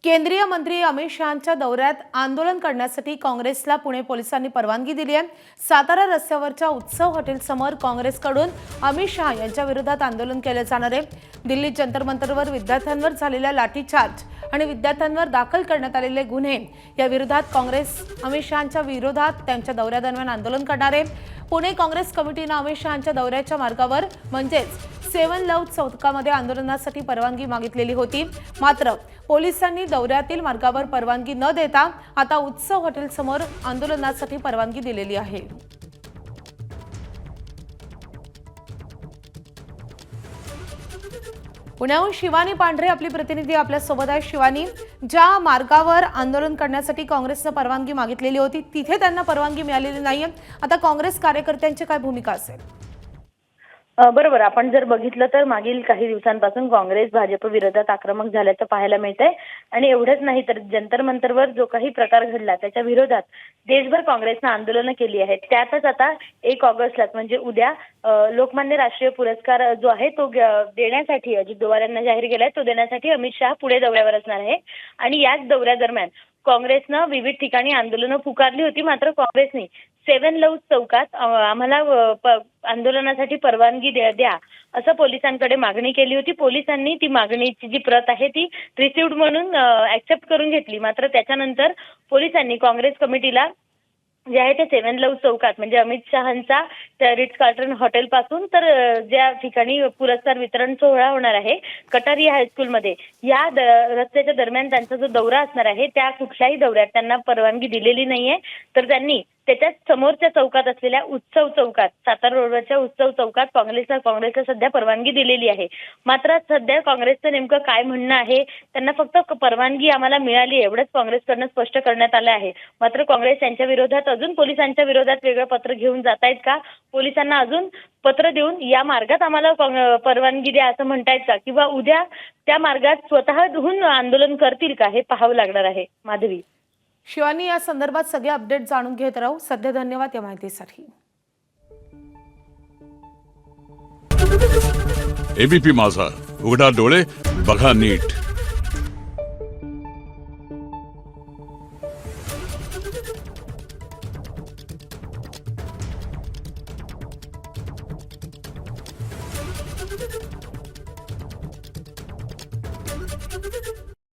केंद्रीय मंत्री अमित शहांच्या दौऱ्यात आंदोलन करण्यासाठी काँग्रेसला पुणे पोलिसांनी परवानगी दिली आहे। सातारा रस्त्यावरच्या उत्सव हॉटेल समोर काँग्रेसकडून अमित शहा यांच्या विरोधात आंदोलन केले जाणार आहे। दिल्लीत जंतर मंतरवर विद्यार्थ्यांवर झालेल्या लाठीचार्ज आणि विद्यार्थ्यांवर दाखल करण्यात आलेले गुन्हे या विरोधात काँग्रेस अमित शहांच्या विरोधात त्यांच्या दौऱ्यादरम्यान आंदोलन करणार आहे। पुणे काँग्रेस कमिटीने अमित शहांच्या दौऱ्याच्या मार्गावर म्हणजेच 7 लव चौकामध्ये आंदोलनासाठी परवानगी मागितलेली होती, मात्र पोलिसांनी दौऱ्यातील मार्गावर परवानगी न देता आता उत्सव हॉटेल समोर आंदोलनासाठी परवानगी दिलेली आहे। पुण्याहून शिवानी पांढरे आपली प्रतिनिधी आपल्या सोबत आहे। शिवानी, ज्या मार्गावर आंदोलन करण्यासाठी काँग्रेसने परवानगी मागितलेली होती तिथे त्यांना परवानगी मिळालेली नाहीये, आता काँग्रेस कार्यकर्त्यांची काय भूमिका असेल? बरोबर, आपण जर बघितलं तर मागील काही दिवसांपासून काँग्रेस भाजप विरोधात आक्रमक झाल्याचं पाहायला मिळतंय आणि एवढंच नाही तर जंतर मंतरवर जो काही प्रकार घडला त्याच्या विरोधात देशभर काँग्रेसने आंदोलनं केली आहेत। त्यातच आता 1 ऑगस्टला म्हणजे उद्या लोकमान्य राष्ट्रीय पुरस्कार जो आहे तो देण्यासाठी अजित पवार यांना जाहीर केलाय, तो देण्यासाठी अमित शहा पुढे दौऱ्यावर असणार आहे आणि याच दौऱ्यादरम्यान काँग्रेसनं विविध ठिकाणी आंदोलनं पुकारली होती, मात्र काँग्रेसने 7 लव चौकात आम्हाला आंदोलनासाठी परवानगी द्या असं पोलिसांकडे मागणी केली होती। पोलिसांनी ती मागणीची जी प्रत आहे ती रिसिव्ड म्हणून ऍक्सेप्ट करून घेतली, मात्र त्याच्यानंतर पोलिसांनी काँग्रेस कमिटीला जे आहे ते 7 लव चौकात म्हणजे अमित शहांचा रिट्स कार्लटन हॉटेल पासून तर ज्या ठिकाणी पुरस्कार वितरण सोहळा होणार आहे कटारी हायस्कूलमध्ये या रस्त्याच्या दरम्यान त्यांचा जो दौरा असणार आहे त्या कुठल्याही दौऱ्यात त्यांना परवानगी दिलेली नाहीये, तर त्यांनी त्याच्याच समोरच्या चौकात असलेल्या उत्सव चौकात सातारा रोडवरच्या उत्सव चौकात काँग्रेसला सध्या परवानगी दिलेली आहे। मात्र सध्या काँग्रेसचं नेमकं काय म्हणणं आहे, त्यांना फक्त परवानगी आम्हाला मिळाली एवढंच काँग्रेसकडनं स्पष्ट करण्यात आलं आहे। मात्र काँग्रेस यांच्या विरोधात अजून पोलिसांच्या विरोधात वेगळं पत्र घेऊन जात आहेत का, पोलिसांना अजून पत्र देऊन या मार्गात आम्हाला परवानगी द्या असं म्हणतायत का, किंवा उद्या त्या मार्गात स्वतःहून आंदोलन करतील का, हे पाहावं लागणार आहे। माधवी, शिवानी, या संदर्भात सगळे अपडेट जाणून घेत राहू। सध्या धन्यवाद या माहितीसाठी। एबीपी माझा, उघडा डोळे बघा नीट।